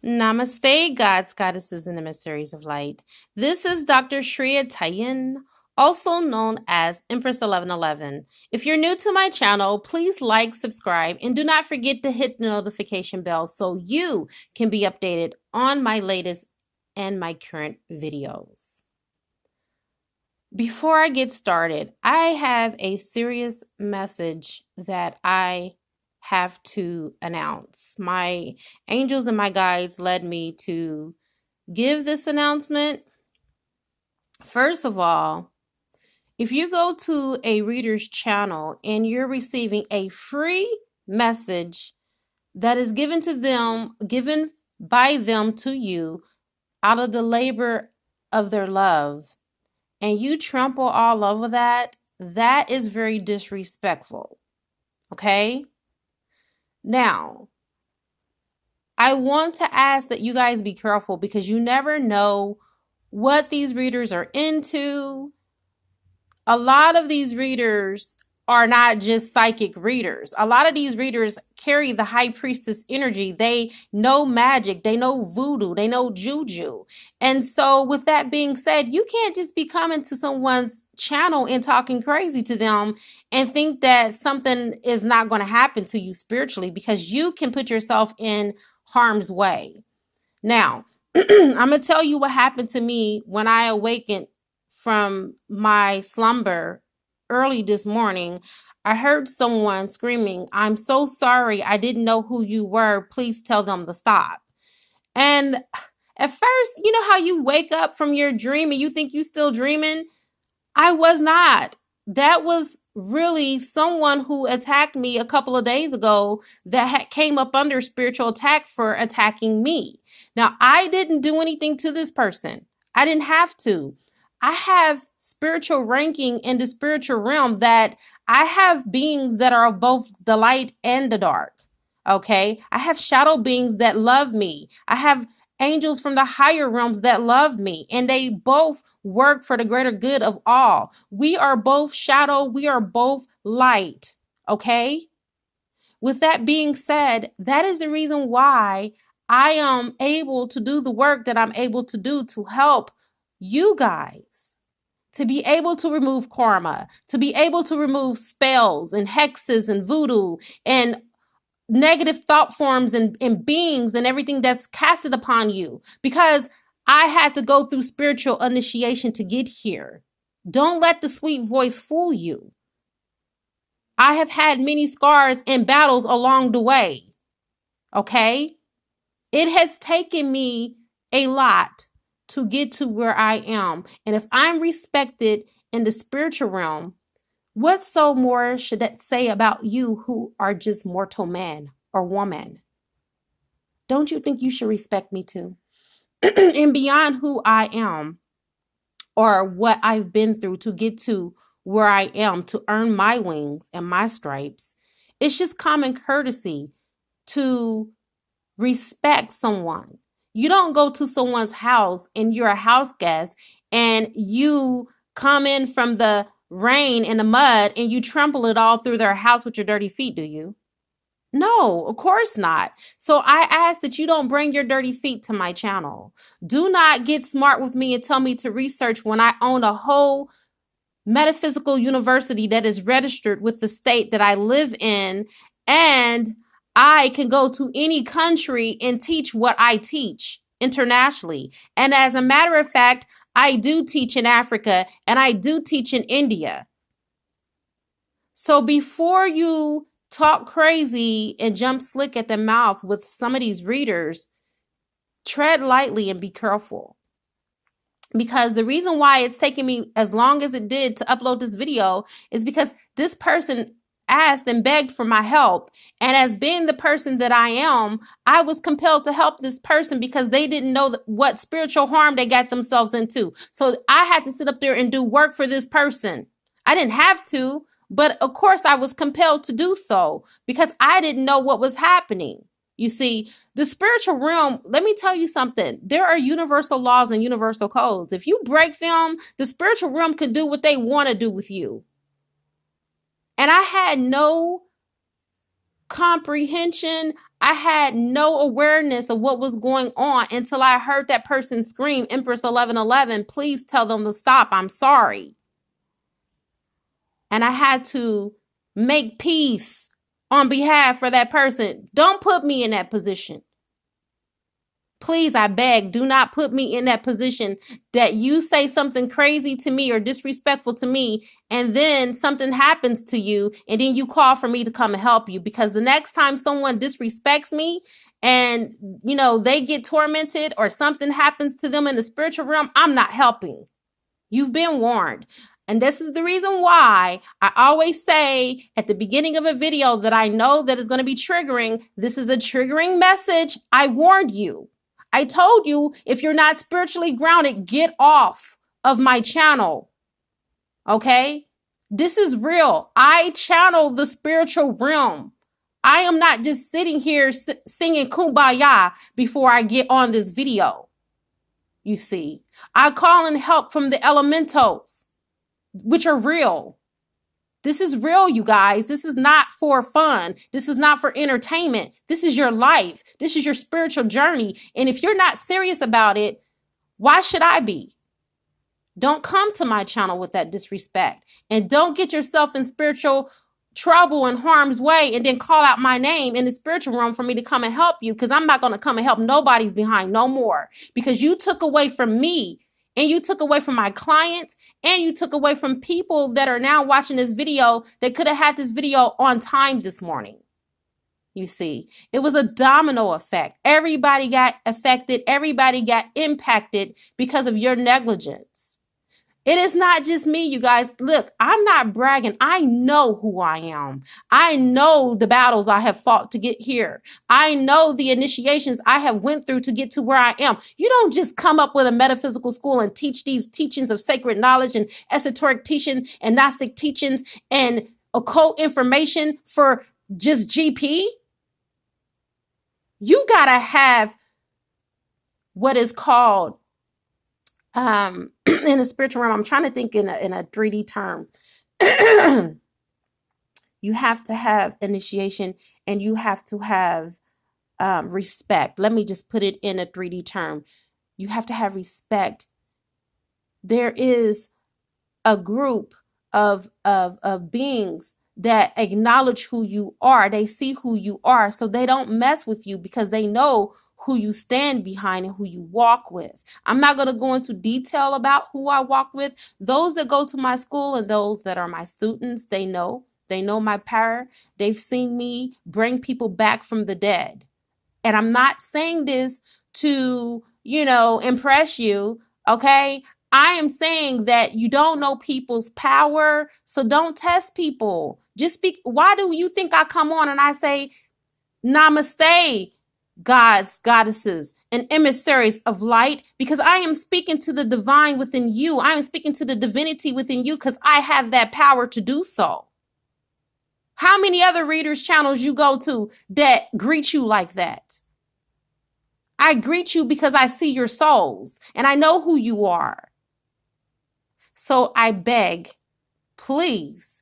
Namaste, gods, goddesses, and emissaries of light. This is Dr. Shreya Tayin, also known as Empress 1111. If you're new to my channel, please like, subscribe, and do not forget to hit the notification bell so you can be updated on my latest and my current videos. Before I get started, I have a serious message that I have to announce. My angels and my guides led me to give this announcement. First of all, if you go to a reader's channel and you're receiving a free message that is given by them to you out of the labor of their love, and you trample all over that, that is very disrespectful. Okay? Now, I want to ask that you guys be careful because you never know what these readers are into. A lot of these readers are not just psychic readers. A lot of these readers carry the high priestess energy. They know magic. They know voodoo. They know juju. And so with that being said, you can't just be coming to someone's channel and talking crazy to them and think that something is not going to happen to you spiritually, because you can put yourself in harm's way. Now, I'm going to tell you what happened to me when I awakened from my slumber early this morning. I heard someone screaming, "I'm so sorry. I didn't know who you were. Please tell them to stop." And at first, you know how you wake up from your dream and you think you're still dreaming? I was not. That was really someone who attacked me a couple of days ago that came up under spiritual attack for attacking me. Now, I didn't do anything to this person. I didn't have to. I have spiritual ranking in the spiritual realm that I have beings that are of both the light and the dark. Okay. I have shadow beings that love me. I have angels from the higher realms that love me, and they both work for the greater good of all. We are both shadow. We are both light. Okay. With that being said, that is the reason why I am able to do the work that I'm able to do to help you guys, to be able to remove karma, to be able to remove spells and hexes and voodoo and negative thought forms and beings and everything that's casted upon you, because I had to go through spiritual initiation to get here. Don't let the sweet voice fool you. I have had many scars and battles along the way. Okay? It has taken me a lot to get to where I am. And if I'm respected in the spiritual realm, what so more should that say about you who are just mortal man or woman? Don't you think you should respect me too? And beyond who I am or what I've been through to get to where I am, to earn my wings and my stripes, it's just common courtesy to respect someone. You don't go to someone's house and you're a house guest and you come in from the rain and the mud and you trample it all through their house with your dirty feet, do you? No, of course not. So I ask that you don't bring your dirty feet to my channel. Do not get smart with me and tell me to research when I own a whole metaphysical university that is registered with the state that I live in, and I can go to any country and teach what I teach internationally. And as a matter of fact, I do teach in Africa and I do teach in India. So before you talk crazy and jump slick at the mouth with some of these readers, tread lightly and be careful. Because the reason why it's taken me as long as it did to upload this video is because this person asked and begged for my help. And as being the person that I am, I was compelled to help this person because they didn't know what spiritual harm they got themselves into. So I had to sit up there and do work for this person. I didn't have to, but of course I was compelled to do so because I didn't know what was happening. You see, the spiritual realm, let me tell you something. There are universal laws and universal codes. If you break them, the spiritual realm can do what they want to do with you. And I had no comprehension. I had no awareness of what was going on until I heard that person scream, Empress 1111, please tell them to stop. I'm sorry. And I had to make peace on behalf of that person. Don't put me in that position. Please, I beg, do not put me in that position that you say something crazy to me or disrespectful to me, and then something happens to you, and then you call for me to come and help you. Because the next time someone disrespects me and, you know, they get tormented or something happens to them in the spiritual realm, I'm not helping. You've been warned. And this is the reason why I always say at the beginning of a video that I know that is going to be triggering. This is a triggering message. I warned you. I told you, if you're not spiritually grounded, get off of my channel. Okay? This is real. I channel the spiritual realm. I am not just sitting here singing Kumbaya before I get on this video. You see, I call in help from the elementals, which are real. This is real, you guys. This is not for fun. This is not for entertainment. This is your life. This is your spiritual journey. And if you're not serious about it, why should I be? Don't come to my channel with that disrespect. And don't get yourself in spiritual trouble and harm's way and then call out my name in the spiritual realm for me to come and help you, because I'm not going to come and help nobody's behind no more, because you took away from me. And you took away from my clients, and you took away from people that are now watching this video that could have had this video on time this morning. You see, it was a domino effect. Everybody got affected. Everybody got impacted because of your negligence. It is not just me, you guys. Look, I'm not bragging. I know who I am. I know the battles I have fought to get here. I know the initiations I have went through to get to where I am. You don't just come up with a metaphysical school and teach these teachings of sacred knowledge and esoteric teaching and Gnostic teachings and occult information for just GP. You gotta have what is called in the spiritual realm, I'm trying to think in a 3D term. You have to have initiation, and you have to have respect. Let me just put it in a 3D term. You have to have respect. There is a group of beings that acknowledge who you are. They see who you are, so they don't mess with you because they know who you stand behind and who you walk with. I'm not going to go into detail about who I walk with. Those that go to my school and those that are my students, they know my power. They've seen me bring people back from the dead. And I'm not saying this to, impress you. Okay. I am saying that you don't know people's power. So don't test people. Just speak. Why do you think I come on and I say, namaste, gods, goddesses, and emissaries of light? Because I am speaking to the divine within you. I am speaking to the divinity within you because I have that power to do so. How many other readers' channels you go to that greet you like that? I greet you because I see your souls and I know who you are. So I beg, please,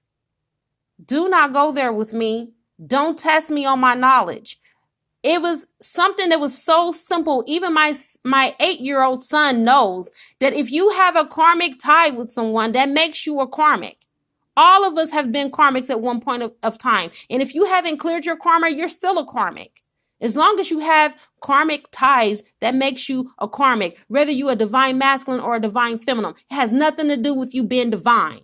do not go there with me. Don't test me on my knowledge. It was something that was so simple. Even my 8-year-old son knows that if you have a karmic tie with someone, that makes you a karmic. All of us have been karmics at one point of time. And if you haven't cleared your karma, you're still a karmic. As long as you have karmic ties, that makes you a karmic. Whether you're a divine masculine or a divine feminine, it has nothing to do with you being divine.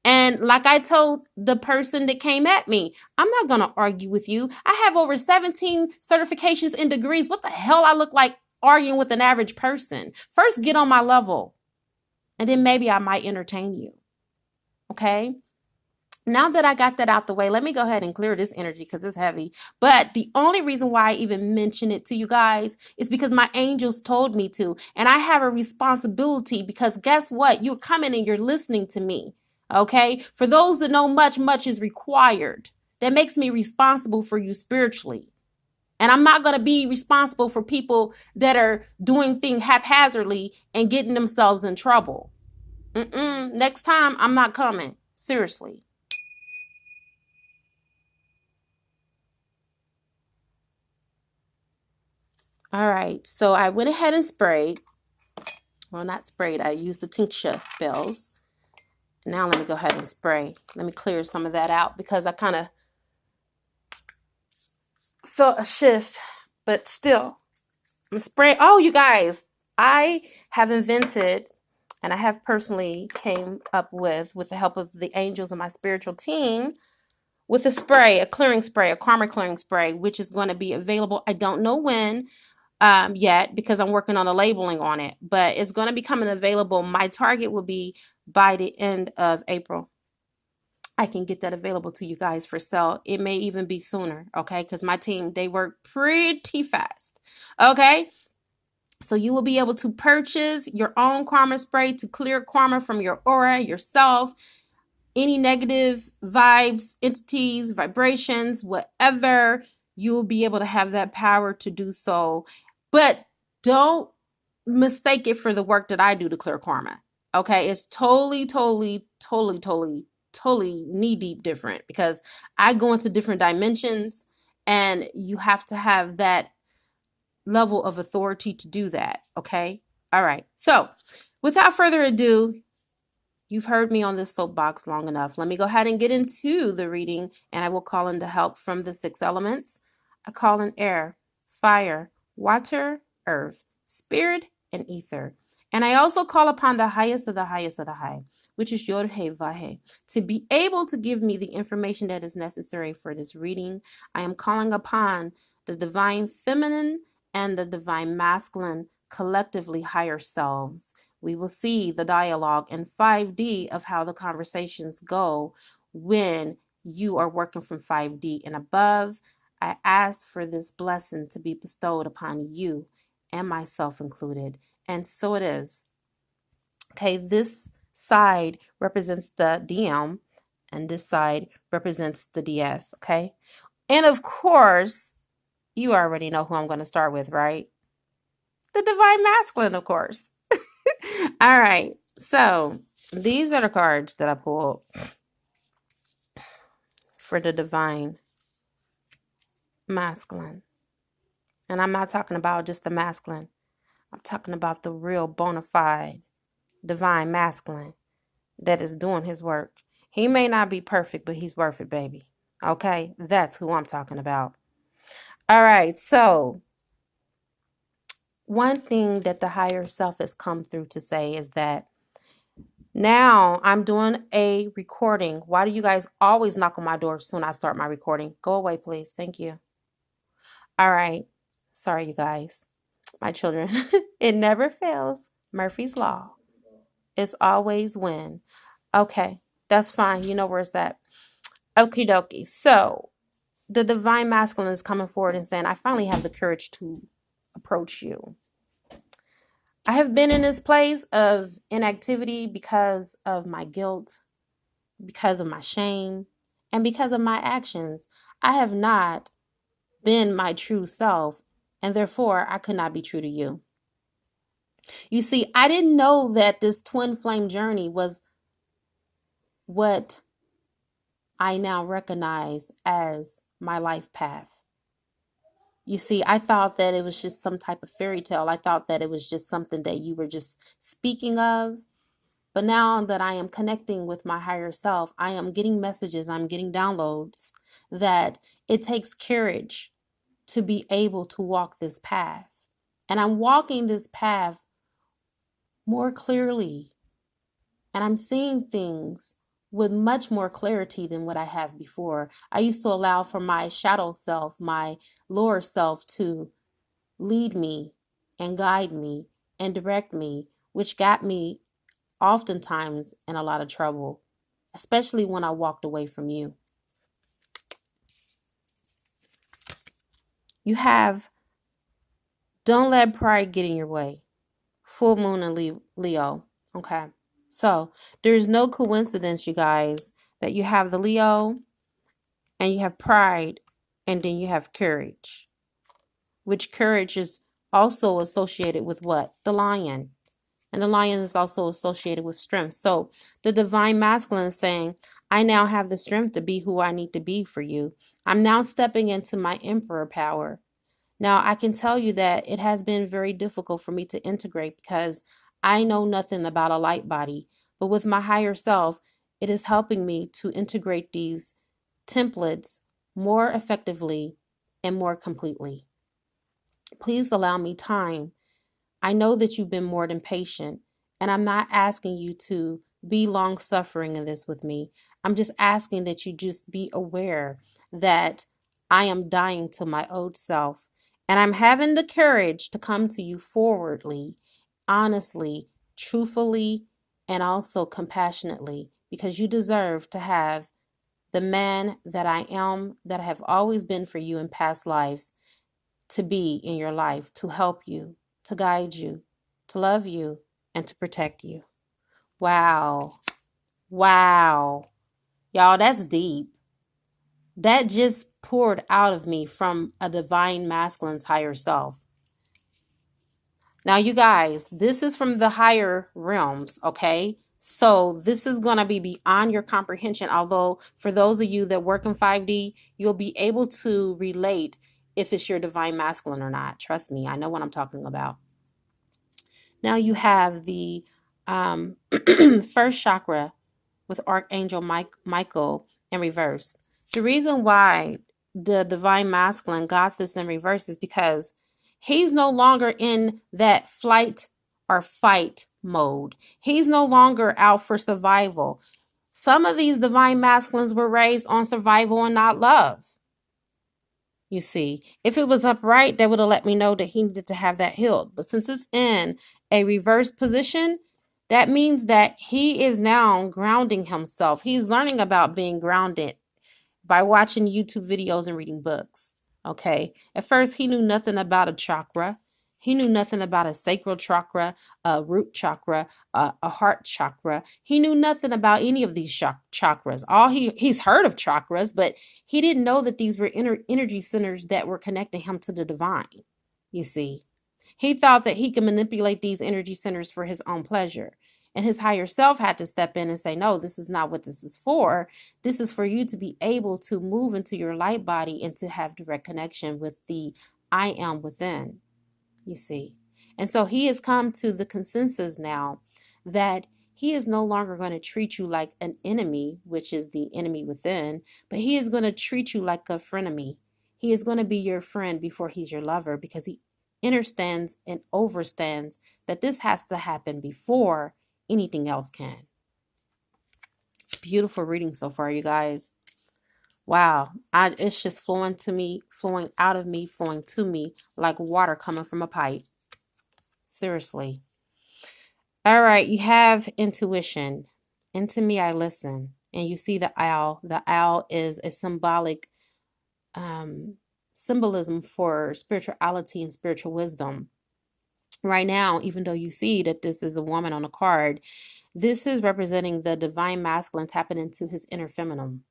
And like I told the person that came at me, I'm not going to argue with you. I have over 17 certifications and degrees. What the hell I look like arguing with an average person? First, get on my level, and then maybe I might entertain you. Okay? Now that I got that out the way, let me go ahead and clear this energy because it's heavy. But the only reason why I even mention it to you guys is because my angels told me to. And I have a responsibility because guess what? You're coming and you're listening to me. Okay. For those that know much is required. That makes me responsible for you spiritually. And I'm not going to be responsible for people that are doing things haphazardly and getting themselves in trouble. Next time, I'm not coming. Seriously. All right. So I went ahead and sprayed. Well, not sprayed. I used the tincture bells. Now let me go ahead and spray. Let me clear some of that out because I kind of felt a shift, but still I'm spraying. Oh, you guys, I have invented and I have personally came up with the help of the angels and my spiritual team, with a spray, a clearing spray, a karma clearing spray, which is going to be available. I don't know when yet because I'm working on the labeling on it, but it's going to be coming available. My target will be by the end of April. I can get that available to you guys for sale. It may even be sooner, okay? Because my team, they work pretty fast, okay? So you will be able to purchase your own karma spray to clear karma from your aura, yourself, any negative vibes, entities, vibrations, whatever. You will be able to have that power to do so. But don't mistake it for the work that I do to clear karma. Okay, it's totally knee deep different because I go into different dimensions and you have to have that level of authority to do that. Okay. All right. So without further ado, you've heard me on this soapbox long enough. Let me go ahead and get into the reading, and I will call in the help from the 6 elements. I call in air, fire, water, earth, spirit, and ether. And I also call upon the highest of the highest of the high, which is Yod-He Vahe, to be able to give me the information that is necessary for this reading. I am calling upon the divine feminine and the divine masculine, collectively higher selves. We will see the dialogue in 5D of how the conversations go when you are working from 5D and above. I ask for this blessing to be bestowed upon you and myself included. And so it is. Okay, this side represents the DM and this side represents the DF. Okay. And of course, you already know who I'm going to start with, right? The divine masculine, of course. All right. So these are the cards that I pulled for the divine masculine. And I'm not talking about just the masculine. I'm talking about the real bona fide divine masculine that is doing his work. He may not be perfect, but he's worth it, baby. Okay? That's who I'm talking about. All right. So one thing that the higher self has come through to say is that now I'm doing a recording. Why do you guys always knock on my door as soon as I start my recording? Go away, please. Thank you. All right. Sorry, you guys. My children. It never fails. Murphy's Law. It's always win. Okay. That's fine. You know where it's at. Okie dokie. So the divine masculine is coming forward and saying, I finally have the courage to approach you. I have been in this place of inactivity because of my guilt, because of my shame, and because of my actions. I have not been my true self, and therefore I could not be true to you. You see, I didn't know that this twin flame journey was what I now recognize as my life path. You see, I thought that it was just some type of fairy tale. I thought that it was just something that you were just speaking of. But now that I am connecting with my higher self, I am getting messages, I'm getting downloads that it takes courage to be able to walk this path. And I'm walking this path more clearly. And I'm seeing things with much more clarity than what I have before. I used to allow for my shadow self, my lower self, to lead me and guide me and direct me, which got me oftentimes in a lot of trouble, especially when I walked away from you. You have, don't let pride get in your way. Full moon and Leo. Okay. So there's no coincidence, you guys, that you have the Leo and you have pride and then you have courage, which courage is also associated with what? The lion. And the lion is also associated with strength. So the divine masculine is saying, I now have the strength to be who I need to be for you. I'm now stepping into my emperor power. Now, I can tell you that it has been very difficult for me to integrate because I know nothing about a light body, but with my higher self, it is helping me to integrate these templates more effectively and more completely. Please allow me time. I know that you've been more than patient, and I'm not asking you to be long suffering in this with me. I'm just asking that you just be aware that I am dying to my old self, and I'm having the courage to come to you forwardly, honestly, truthfully, and also compassionately, because you deserve to have the man that I am, that I have always been for you in past lives, to be in your life, to help you, to guide you, to love you, and to protect you. Wow. Wow. Y'all, that's deep. That just poured out of me from a divine masculine's higher self. Now, you guys, this is from the higher realms, okay? So this is going to be beyond your comprehension. Although for those of you that work in 5D, you'll be able to relate if it's your divine masculine or not. Trust me, I know what I'm talking about. Now you have the first chakra with Archangel Michael in reverse. The reason why the divine masculine got this in reverse is because he's no longer in that flight or fight mode. He's no longer out for survival. Some of these divine masculines were raised on survival and not love. You see, if it was upright, that would have let me know that he needed to have that healed. But since it's in a reverse position, that means that he is now grounding himself. He's learning about being grounded by watching YouTube videos and reading books. Okay. At first, he knew nothing about a chakra. He knew nothing about a sacral chakra, a root chakra, a heart chakra. He knew nothing about any of these chakras. He's heard of chakras, but he didn't know that these were energy centers that were connecting him to the divine. You see, he thought that he could manipulate these energy centers for his own pleasure. And his higher self had to step in and say, no, this is not what this is for. This is for you to be able to move into your light body and to have direct connection with the I am within. You see. And so he has come to the consensus now that he is no longer going to treat you like an enemy, which is the enemy within, but he is going to treat you like a frenemy. He is going to be your friend before he's your lover, because he understands and overstands that this has to happen before anything else can. Beautiful reading so far, you guys. Wow, it's just flowing to me, flowing out of me, flowing to me like water coming from a pipe. Seriously. All right, you have intuition. Into me I listen. And you see the owl. The owl is a symbolic symbolism for spirituality and spiritual wisdom. Right now, even though you see that this is a woman on a card, this is representing the divine masculine tapping into his inner feminine.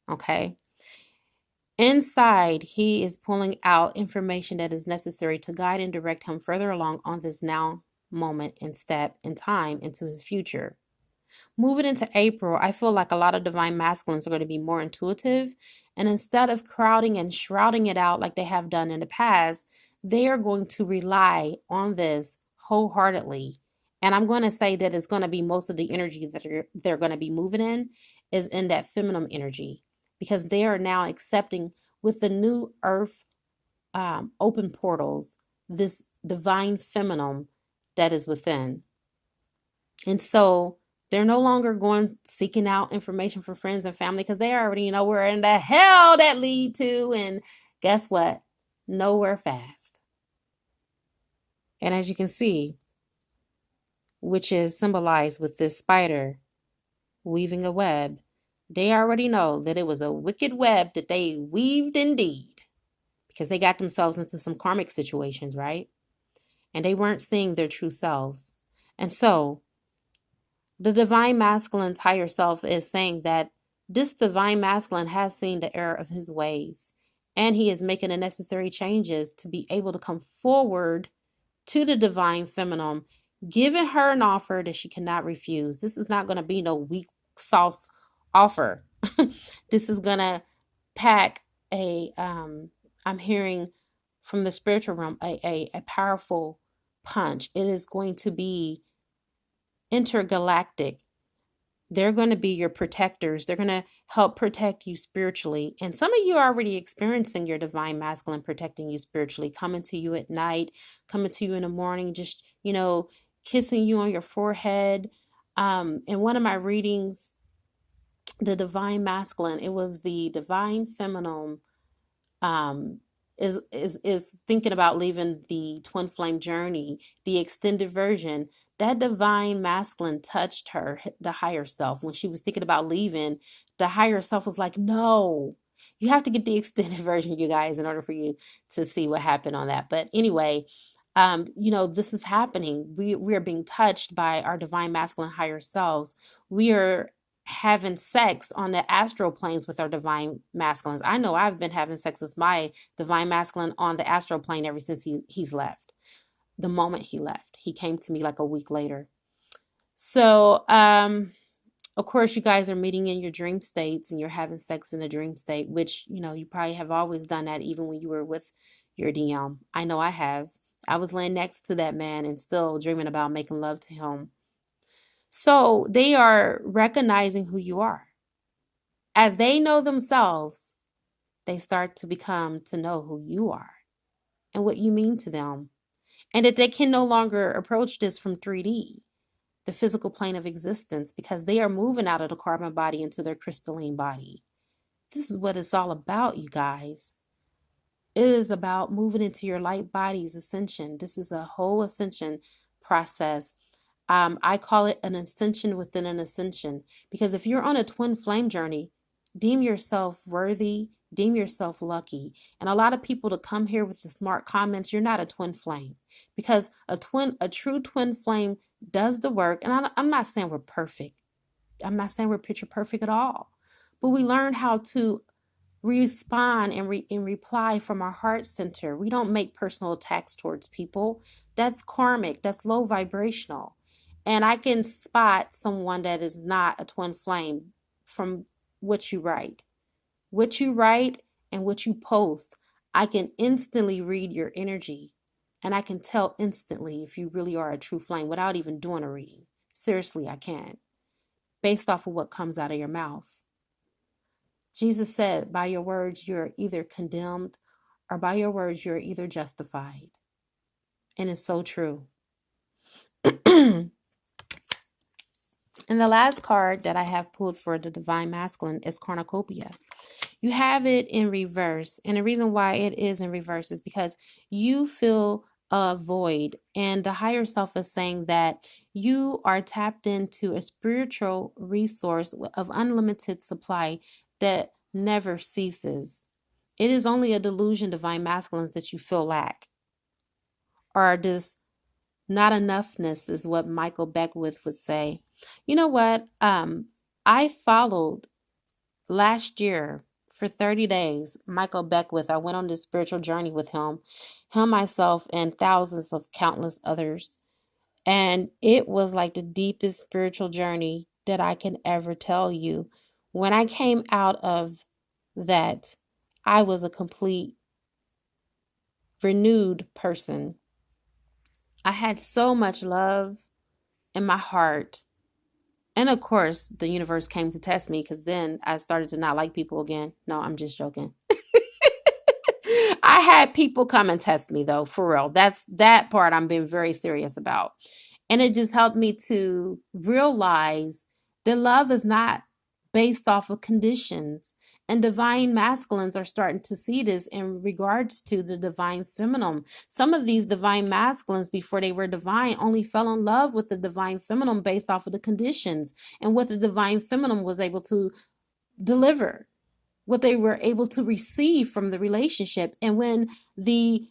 Okay. Inside, he is pulling out information that is necessary to guide and direct him further along on this now moment and step in time into his future. Moving into April, I feel like a lot of divine masculines are going to be more intuitive. And instead of crowding and shrouding it out like they have done in the past, they are going to rely on this wholeheartedly. And I'm going to say that it's going to be most of the energy that they're going to be moving in is in that feminine energy, because they are now accepting with the new earth open portals, this divine feminine that is within. And so they're no longer going seeking out information for friends and family, because they already know where in the hell that lead to. And guess what? Nowhere fast. And as you can see, which is symbolized with this spider weaving a web, they already know that it was a wicked web that they weaved indeed, because they got themselves into some karmic situations, right? And they weren't seeing their true selves. And so the divine masculine's higher self is saying that this divine masculine has seen the error of his ways, and he is making the necessary changes to be able to come forward to the divine feminine, giving her an offer that she cannot refuse. This is not going to be no weak sauce offer. This is going to pack a, I'm hearing from the spiritual realm, a powerful punch. It is going to be intergalactic. They're going to be your protectors. They're going to help protect you spiritually. And some of you are already experiencing your divine masculine protecting you spiritually, coming to you at night, coming to you in the morning, just, kissing you on your forehead. In one of my readings, the divine masculine, it was the divine feminine, is thinking about leaving the twin flame journey, the extended version. That divine masculine touched her, the higher self, when she was thinking about leaving. The higher self was like, no, you have to get the extended version, you guys, in order for you to see what happened on that. But anyway, this is happening. We are being touched by our divine masculine higher selves. We are having sex on the astral planes with our divine masculines. I know I've been having sex with my divine masculine on the astral plane ever since he's left. The moment he left, he came to me like a week later. So, of course, you guys are meeting in your dream states and you're having sex in a dream state, which, you probably have always done that even when you were with your DM. I know I have. I was laying next to that man and still dreaming about making love to him. So they are recognizing who you are. As they know themselves, they start to know who you are and what you mean to them. And that they can no longer approach this from 3D, the physical plane of existence, because they are moving out of the carbon body into their crystalline body. This is what it's all about, you guys. It is about moving into your light body's ascension. This is a whole ascension process. I call it an ascension within an ascension, because if you're on a twin flame journey, deem yourself worthy, deem yourself lucky. And a lot of people to come here with the smart comments, you're not a twin flame, because a true twin flame does the work. And I'm not saying we're perfect. I'm not saying we're picture perfect at all, but we learn how to respond and reply from our heart center. We don't make personal attacks towards people. That's karmic. That's low vibrational. And I can spot someone that is not a twin flame from what you write. What you write and what you post, I can instantly read your energy. And I can tell instantly if you really are a true flame without even doing a reading. Seriously, I can. Based off of what comes out of your mouth. Jesus said, by your words, you're either condemned, or by your words, you're either justified. And it's so true. And the last card that I have pulled for the divine masculine is cornucopia. You have it in reverse. And the reason why it is in reverse is because you feel a void. And the higher self is saying that you are tapped into a spiritual resource of unlimited supply that never ceases. It is only a delusion, divine masculines, that you feel lack. Or this not enoughness is what Michael Beckwith would say. You know what? I followed last year for 30 days, Michael Beckwith. I went on this spiritual journey with him, myself, and thousands of countless others. And it was like the deepest spiritual journey that I can ever tell you. When I came out of that, I was a complete renewed person. I had so much love in my heart. And of course, the universe came to test me, because then I started to not like people again. No, I'm just joking. I had people come and test me, though, for real. That part I'm being very serious about. And it just helped me to realize that love is not based off of conditions. And divine masculines are starting to see this in regards to the divine feminine. Some of these divine masculines, before they were divine, only fell in love with the divine feminine based off of the conditions and what the divine feminine was able to deliver, what they were able to receive from the relationship. And when the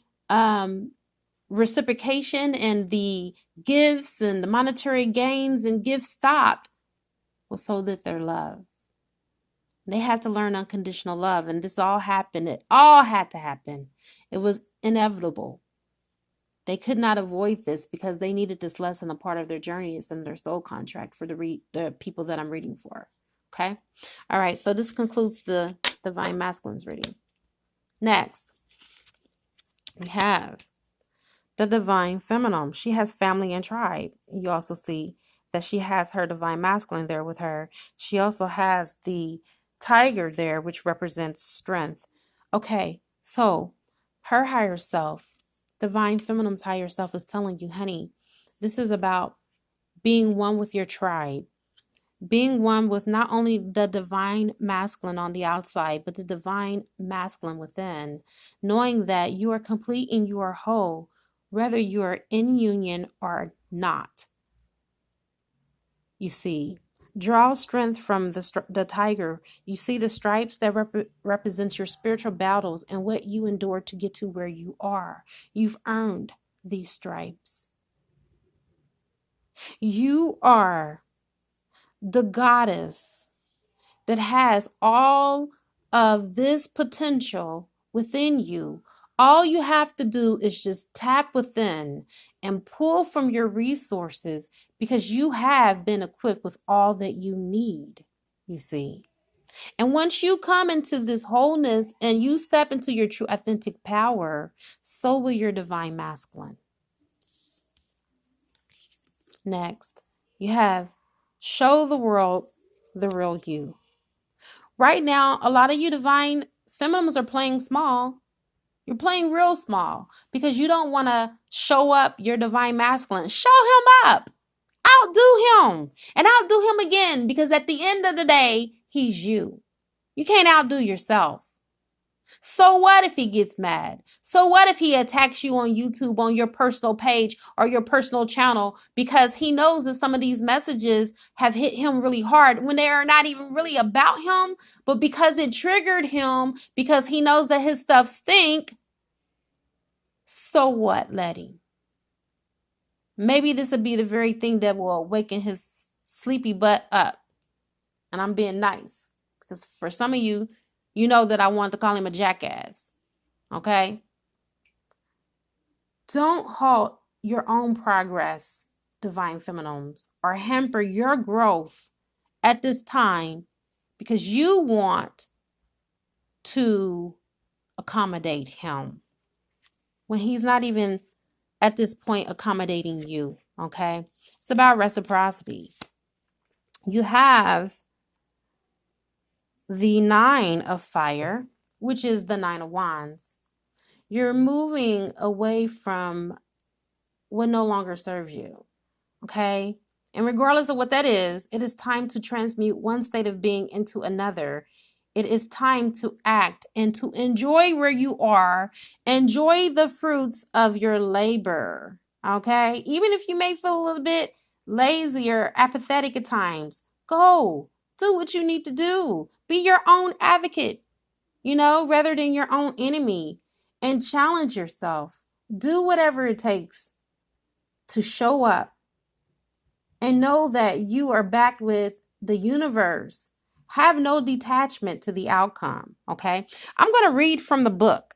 reciprocation and the gifts and the monetary gains and gifts stopped, well, so did their love. They had to learn unconditional love, and this all happened. It all had to happen. It was inevitable. They could not avoid this because they needed this lesson, a part of their journey. It's in their soul contract for the people that I'm reading for. Okay? All right, so this concludes the divine masculines reading. Next, We have the divine feminine. She has family and tribe. You also see that she has her divine masculine there with her. She also has the tiger there, which represents strength. Okay, so her higher self, divine feminine's higher self, is telling you, honey, this is about being one with your tribe, being one with not only the divine masculine on the outside, but the divine masculine within, knowing that you are complete and you are whole, whether you are in union or not. You see, draw strength from the tiger. You see the stripes that represents your spiritual battles and what you endured to get to where you are. You've earned these stripes. You are the goddess that has all of this potential within you. All you have to do is just tap within and pull from your resources, because you have been equipped with all that you need, you see. And once you come into this wholeness and you step into your true authentic power, so will your divine masculine. Next, you have show the world the real you. Right now, a lot of you divine feminines are playing small. You're playing real small because you don't want to show up your divine masculine. Show him up. Outdo him and outdo him again, because at the end of the day, he's you. You can't outdo yourself. So what if he gets mad? So what if he attacks you on YouTube, on your personal page or your personal channel, because he knows that some of these messages have hit him really hard when they are not even really about him, but because it triggered him, because he knows that his stuff stink. So what? Let him. Maybe this will be the very thing that will awaken his sleepy butt up. And I'm being nice, because for some of you, you know that I want to call him a jackass. Okay? Don't halt your own progress, divine feminines, or hamper your growth at this time because you want to accommodate him when he's not even at this point accommodating you. Okay? It's about reciprocity. You have the 9 of fire, which is the 9 of wands. You're moving away from what no longer serves you. Okay? And regardless of what that is, it is time to transmute one state of being into another. It is time to act and to enjoy where you are. Enjoy the fruits of your labor. Okay? Even if you may feel a little bit lazy or apathetic at times, go. Do what you need to do. Be your own advocate, rather than your own enemy, and challenge yourself. Do whatever it takes to show up and know that you are backed with the universe. Have no detachment to the outcome. Okay. I'm going to read from the book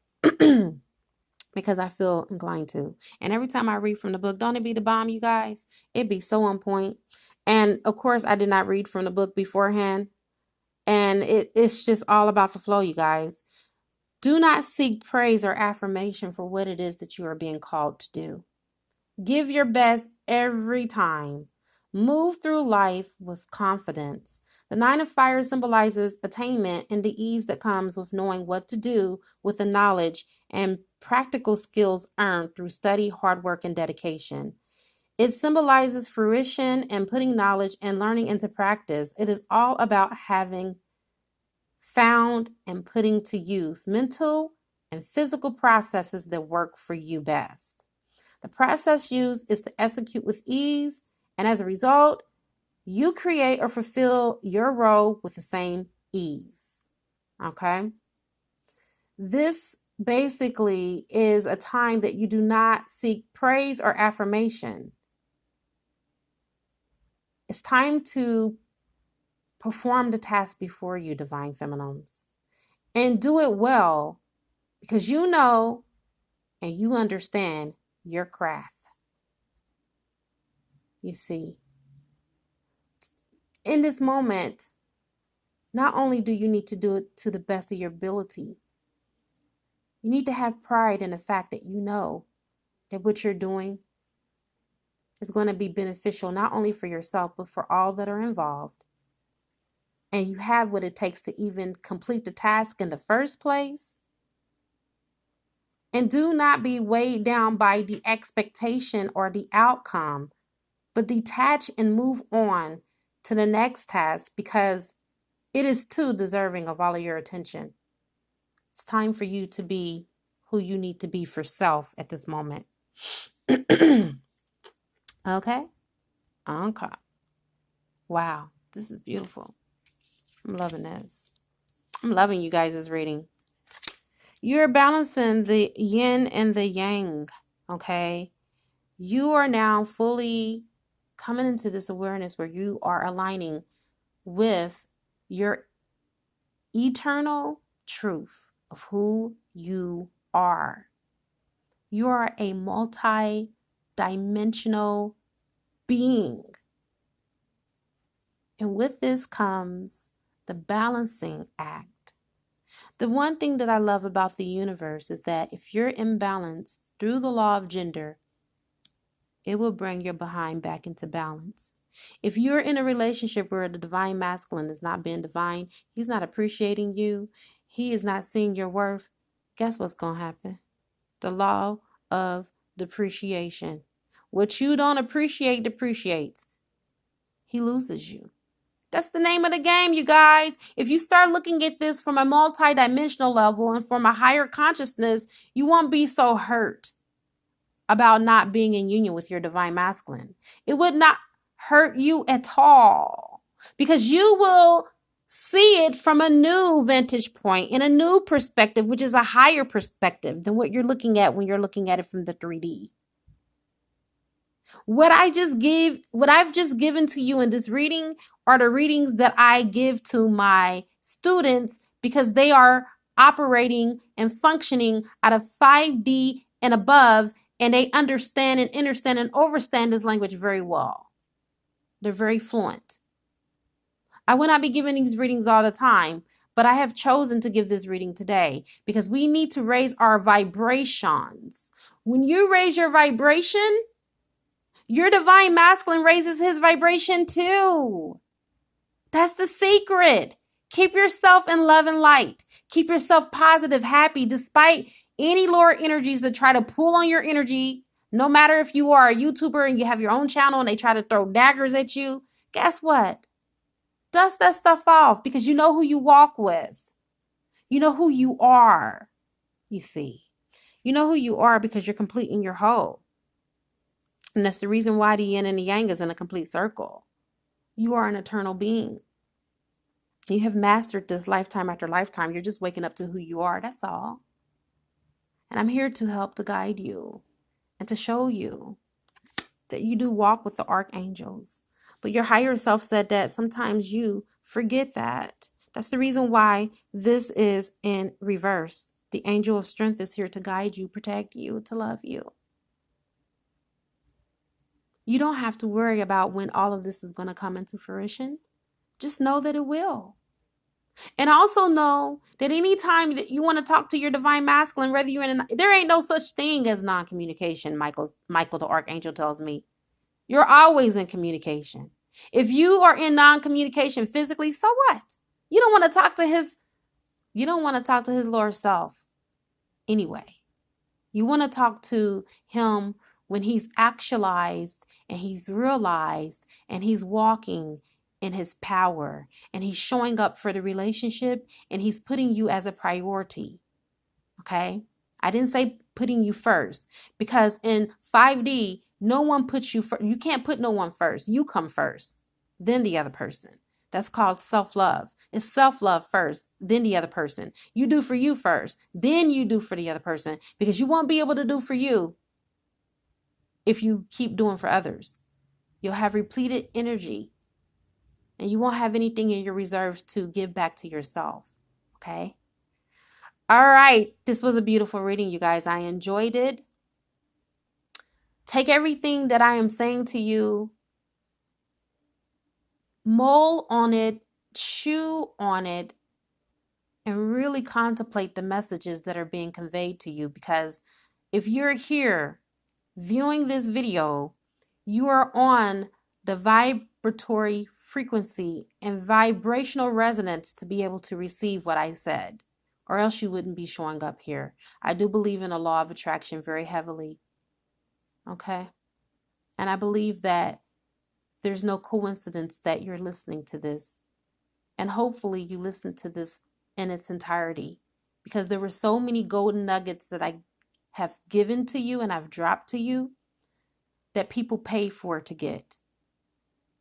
because I feel inclined to. And every time I read from the book, don't it be the bomb, you guys? It be so on point. And of course, I did not read from the book beforehand. And it's just all about the flow, you guys. Do not seek praise or affirmation for what it is that you are being called to do. Give your best every time. Move through life with confidence. The 9 of fire symbolizes attainment and the ease that comes with knowing what to do with the knowledge and practical skills earned through study, hard work, and dedication. It symbolizes fruition and putting knowledge and learning into practice. It is all about having found and putting to use mental and physical processes that work for you best. The process used is to execute with ease, and as a result, you create or fulfill your role with the same ease. Okay? This basically is a time that you do not seek praise or affirmation. It's time to perform the task before you, divine feminines, and do it well, because you know and you understand your craft. You see, in this moment, not only do you need to do it to the best of your ability, You need to have pride in the fact that you know that what you're doing is going to be beneficial not only for yourself, but for all that are involved. And you have what it takes to even complete the task in the first place. And do not be weighed down by the expectation or the outcome, but detach and move on to the next task because it is too deserving of all of your attention. It's time for you to be who you need to be for self at this moment. Okay? Okay. Wow. This is beautiful. I'm loving this. I'm loving you guys' reading. You're balancing the yin and the yang. Okay? You are now fully coming into this awareness where you are aligning with your eternal truth of who you are. You are a multi-dimensional being. And with this comes the balancing act. The one thing that I love about the universe is that if you're imbalanced through the law of gender, it will bring your behind back into balance. If you're in a relationship where the divine masculine is not being divine, he's not appreciating you, he is not seeing your worth, guess what's going to happen? The law of depreciation. What you don't appreciate depreciates. He loses you. That's the name of the game, you guys. If you start looking at this from a multi-dimensional level and from a higher consciousness, you won't be so hurt about not being in union with your divine masculine. It would not hurt you at all because you will see it from a new vantage point in a new perspective, which is a higher perspective than what you're looking at when you're looking at it from the 3D. What I've just given to you in this reading are the readings that I give to my students because they are operating and functioning out of 5D and above, and they understand and understand and overstand this language very well. They're very fluent. I will not be giving these readings all the time, but I have chosen to give this reading today because we need to raise our vibrations. When you raise your vibration, your divine masculine raises his vibration too. That's the secret. Keep yourself in love and light. Keep yourself positive, happy, despite any lower energies that try to pull on your energy. No matter if you are a YouTuber and you have your own channel and they try to throw daggers at you, guess what? Dust that stuff off because you know who you walk with. You know who you are, you see. You know who you are because you're complete in your whole. And that's the reason why the yin and the yang is in a complete circle. You are an eternal being. You have mastered this lifetime after lifetime. You're just waking up to who you are. That's all. And I'm here to help to guide you and to show you that you do walk with the archangels. But your higher self said that sometimes you forget that. That's the reason why this is in reverse. The angel of strength is here to guide you, protect you, to love you. You don't have to worry about when all of this is going to come into fruition. Just know that it will. And also know that anytime that you want to talk to your divine masculine, whether you're there ain't no such thing as non-communication, Michael the Archangel tells me. You're always in communication. If you are in non-communication physically, so what? You don't want to talk to his lower self anyway. You want to talk to him when he's actualized and he's realized and he's walking in his power and he's showing up for the relationship and he's putting you as a priority. Okay? I didn't say putting you first because in 5D, no one puts you first. You can't put no one first. You come first, then the other person. That's called self-love. It's self-love first, then the other person. You do for you first, then you do for the other person because you won't be able to do for you if you keep doing for others. You'll have repleted energy and you won't have anything in your reserves to give back to yourself. Okay? All right. This was a beautiful reading, you guys. I enjoyed it. Take everything that I am saying to you, mull on it, chew on it, and really contemplate the messages that are being conveyed to you. Because if you're here viewing this video, you are on the vibratory frequency and vibrational resonance to be able to receive what I said, or else you wouldn't be showing up here. I do believe in a law of attraction very heavily. Okay. And I believe that there's no coincidence that you're listening to this. And hopefully you listen to this in its entirety, because there were so many golden nuggets that I have given to you and I've dropped to you that people pay for to get.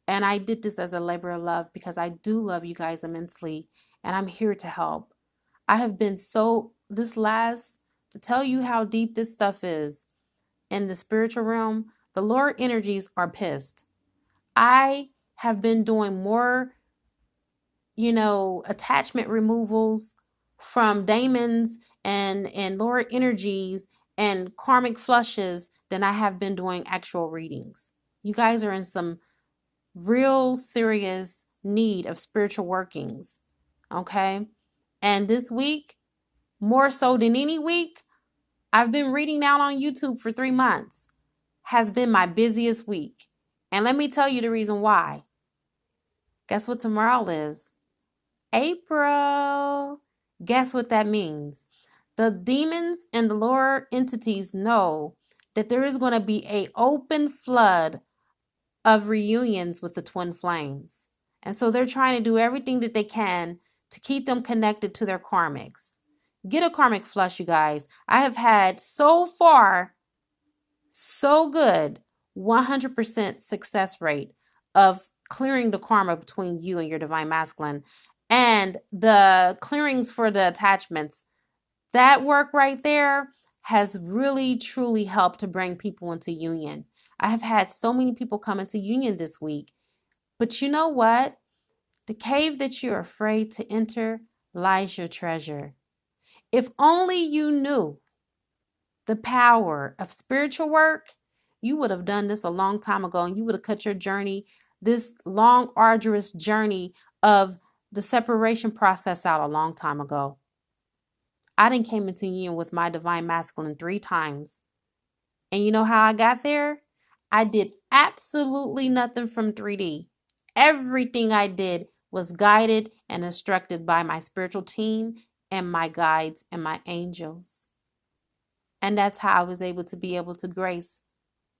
And I did this as a labor of love because I do love you guys immensely and I'm here to help. I have been to tell you how deep this stuff is in the spiritual realm, the lower energies are pissed. I have been doing more, attachment removals from daemons and lower energies and karmic flushes than I have been doing actual readings. You guys are in some real serious need of spiritual workings. Okay. And this week, more so than any week, I've been reading now on YouTube for 3 months, has been my busiest week. And let me tell you the reason why. Guess what tomorrow is? April. Guess what that means? The demons and the lower entities know that there is going to be an open flood of reunions with the twin flames. And so they're trying to do everything that they can to keep them connected to their karmics. Get a karmic flush, you guys. I have had so far, so good, 100% success rate of clearing the karma between you and your divine masculine. And the clearings for the attachments, that work right there has really, truly helped to bring people into union. I have had so many people come into union this week. But you know what? The cave that you're afraid to enter lies your treasure. If only you knew the power of spiritual work, you would have done this a long time ago, and you would have cut your journey, this long, arduous journey of the separation process out a long time ago. I done came into union with my divine masculine 3 times. And you know how I got there? I did absolutely nothing from 3D. Everything I did was guided and instructed by my spiritual team and my guides and my angels. And that's how I was able to grace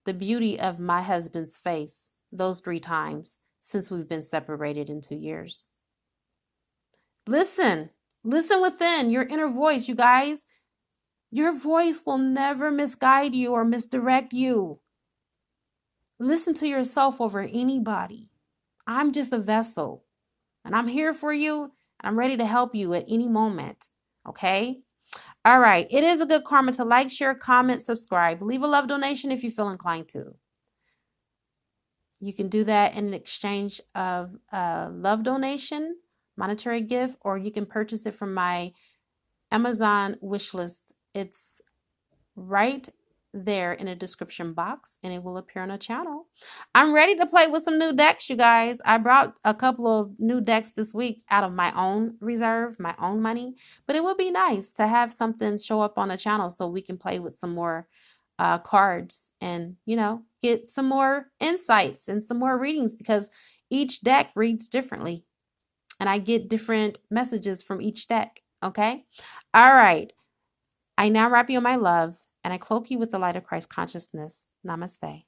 the beauty of my husband's face those 3 times since we've been separated in 2 years. Listen within your inner voice, you guys. Your voice will never misguide you or misdirect you. Listen to yourself over anybody. I'm just a vessel, and I'm here for you, and I'm ready to help you at any moment. Okay? All right. It is a good karma to like, share, comment, subscribe. Leave a love donation if you feel inclined to. You can do that in exchange of a love donation, monetary gift, or you can purchase it from my Amazon wish list. It's right there in a description box, and it will appear on a channel. I'm ready to play with some new decks, you guys. I brought a couple of new decks this week out of my own reserve, my own money, but it would be nice to have something show up on the channel so we can play with some more cards and, get some more insights and some more readings, because each deck reads differently and I get different messages from each deck. Okay. All right. I now wrap you in my love, and I cloak you with the light of Christ consciousness. Namaste.